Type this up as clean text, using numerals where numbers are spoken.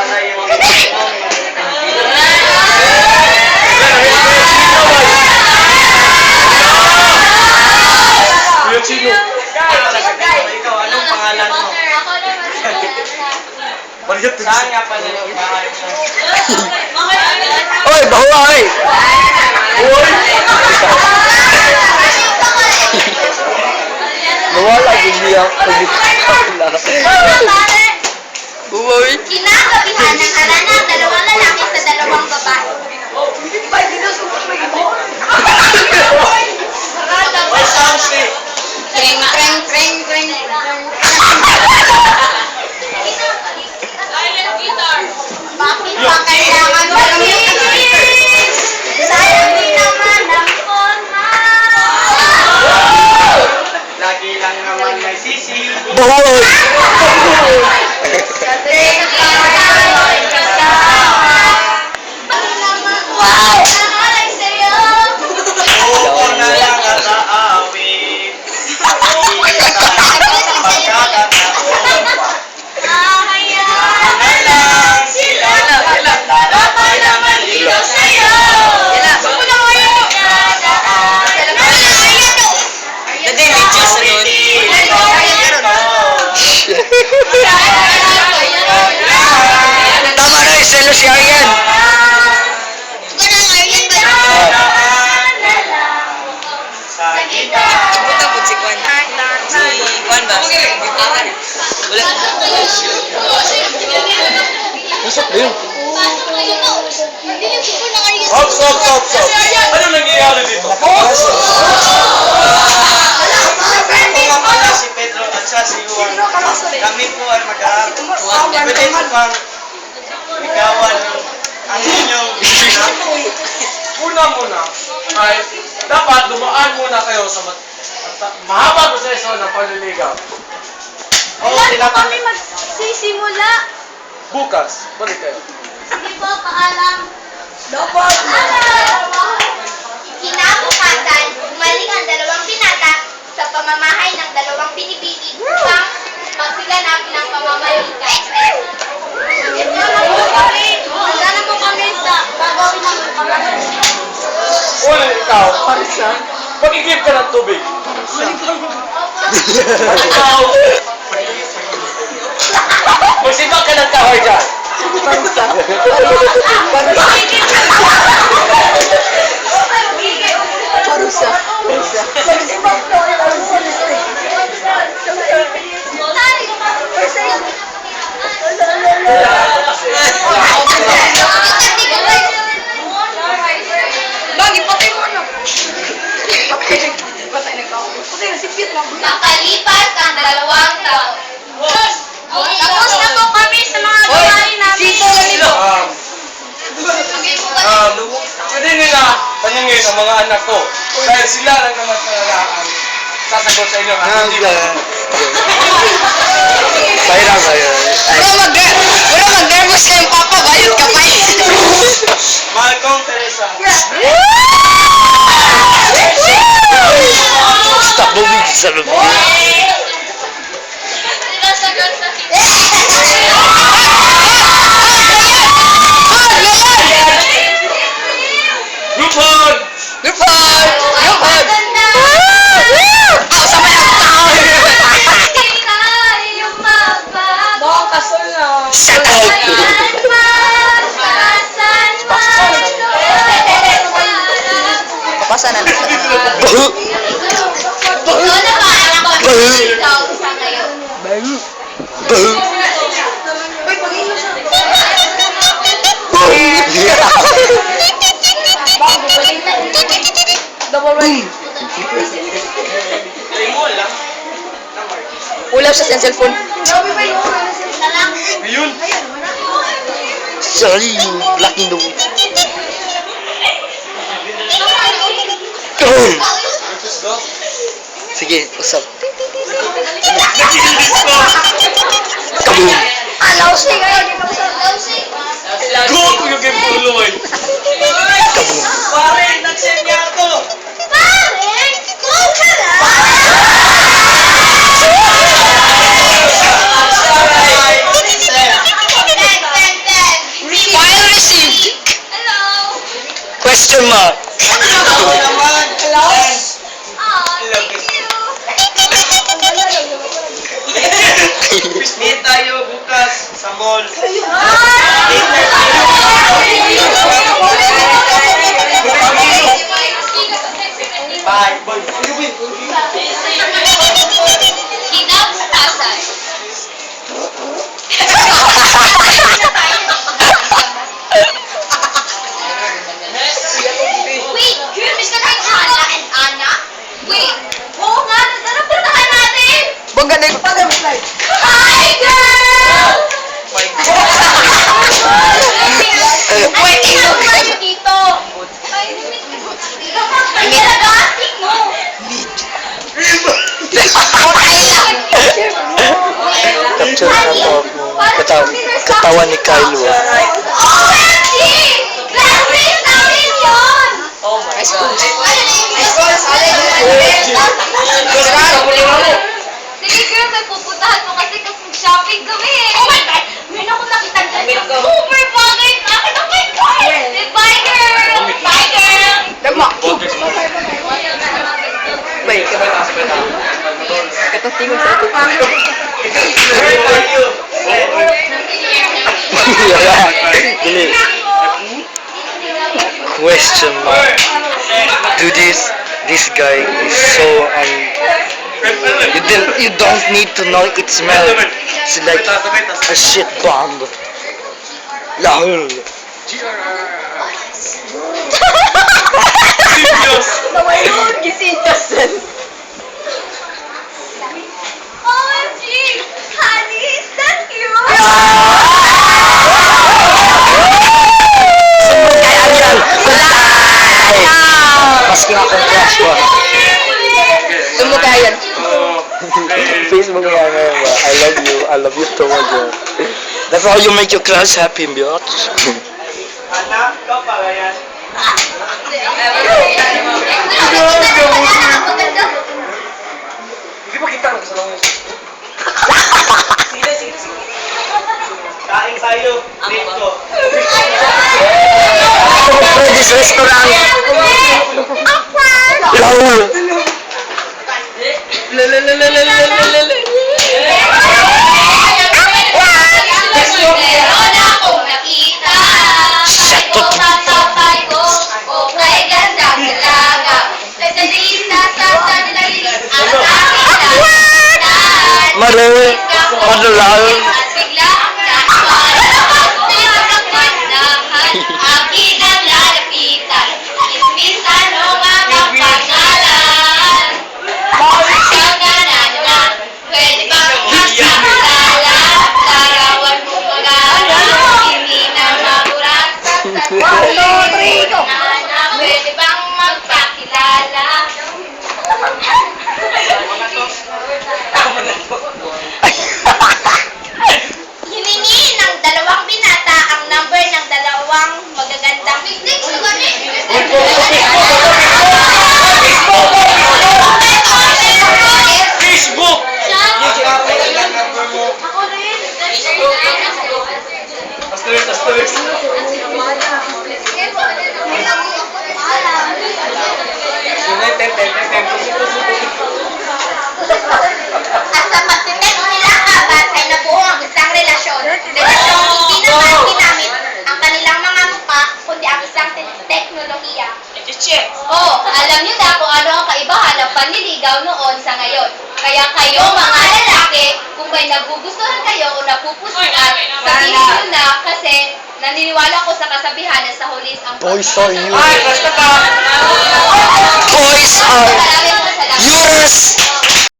pala yung Sino? Ikaw, anong pangalan mo? Saan nga pala yung bahay mo? Oy, bahuay! Nawala din niya Buhay. Kinagabihan ng harana, dalawang lalaki sa dalawang babae. What sounds it? Kring, kring, kring, kring. Bakit pa kailangan gamitin? Sayang din naman ang forma. Lagi lang naman may sisi. Bahuay! Wow! Nangalay sa'yo. Oo na lang at aawit. Lang sila. Bakit naman ikaw sa'yo? Hindi, may Diyos ron. Tama na, iselo si Arian. Sa kita. Buta po si Kwan. Si Kwan ba? Wala. Masok ba yun? Ops. Ano nangyayari dito? Ako nga pala si Pedro at siya si Juan. Kami po ay mag-aawit. Pwede po bang ikawan ang inyong Muna ay dapat dumaan muna kayo sa mahaba proseso ng panliligaw. Oo, Kailan po kami tinatanggal. magsisimula? Bukas, balik kayo. Hindi po, paalam. Kinabukasan, bumalik ang dalawang binata sa pamamahay ng dalawang binibini upang magsiganap ng pamamalikan. Handa na po kami sa gagawin ng pamamalikan. Una, ikaw, mag-igib ka ng tubig. At ikaw, magsibak ka ng kahoy dyan. Nakalipas ang 2 taon. Tapos na po kami sa mga gawain namin. Pwede nila tanungin ang mga anak ko. Dahil sila lang naman ang sasagot sa inyo. At hindi mo. Sayang kayo. Wala mag-nervous kayong papa. Bayot ka pa eh. Mahal kong Teresa. Stop moving sa loob. Lupon! Lupon! Lupon! Sama yung tao! Shut up! Papasa na lang. Bahu! Bahu! Bahu! Tingol lang. Ulap siya sa cellphone. Ayun. Sorry, you blocking the way. Sige, usap. Kaboom! Alaw siya kayo, di ba sa alaw siya? Go! Kung yung game tuloy! Kaboom! Pare, nag-send niya ako. Pare, call ka lang. Question mark. Ako naman. Meet tayo bukas sa mall. Bye. Kinabukasan. Wait, Miss ka kay Ana and Anna? Wait, oo nga, nasarap puntahan natin! Bongga na yung... Hi, girl! Wait, ikaw kayo dito! Ay, talaga, asik mo! Capture na po katawan ni Kylo. OMG! Classmate namin yun! High school. Sige girl, may pupuntahan mo kasi shopping kami eh. Oh my God! Meron akong nakita dyan. Super bagay sa akin. Oh my God! Bye girl! Bye girl! Bay, katatingon sa ito. Where are you? Dili. Question mark. Do this guy is so you don't need to know it smell. It's like a shit bomb. Lahul. OMG! Honey, is that you? Maski nga akong crush ko. Sumo kaya yan. Facebook nga ngayon ba? I love you so much. That's how you make your crush happy, bitch. Anak, ikaw pala yan. Hindi ba kita ang kasalanan? Kain tayo. Dito. This restaurant. Lahul. Meron akong nakita. Shut up. Tatay ko, okay ganda dalaga. Sa sandali, ang aking lahat. Marul. Madalal. At bigla ang nagwala. Tinatapagdahan, akin ang lalapitan. Ismis ano nga ang pangalan? Ikaw na na, pwede bang magkakalala? Larawan mo mag-aaral, hindi na maburat. Pwede bang magpakilala? Hiningi ng dalawang binata ang number ng dalawang magagandang Facebook! Ako rin. Asterisk. At sa pagtitek nilang apat ay nabuo ang isang relasyon. Relasyong hindi naman ginamit ang kanilang mga mukha, kundi ang isang teknolohiya. Oh, alam niyo na kung ano ang kaibahan ng panliligaw noon sa ngayon. Kaya kayo mga lalaki, kung may nagugustuhan kayo o napupusuan, sabihin niyo na kasi naniniwala ko sa kasabihan na sa hulis ang Boys are you. Ay, basta ka! Boys are Maraming salamat. yours.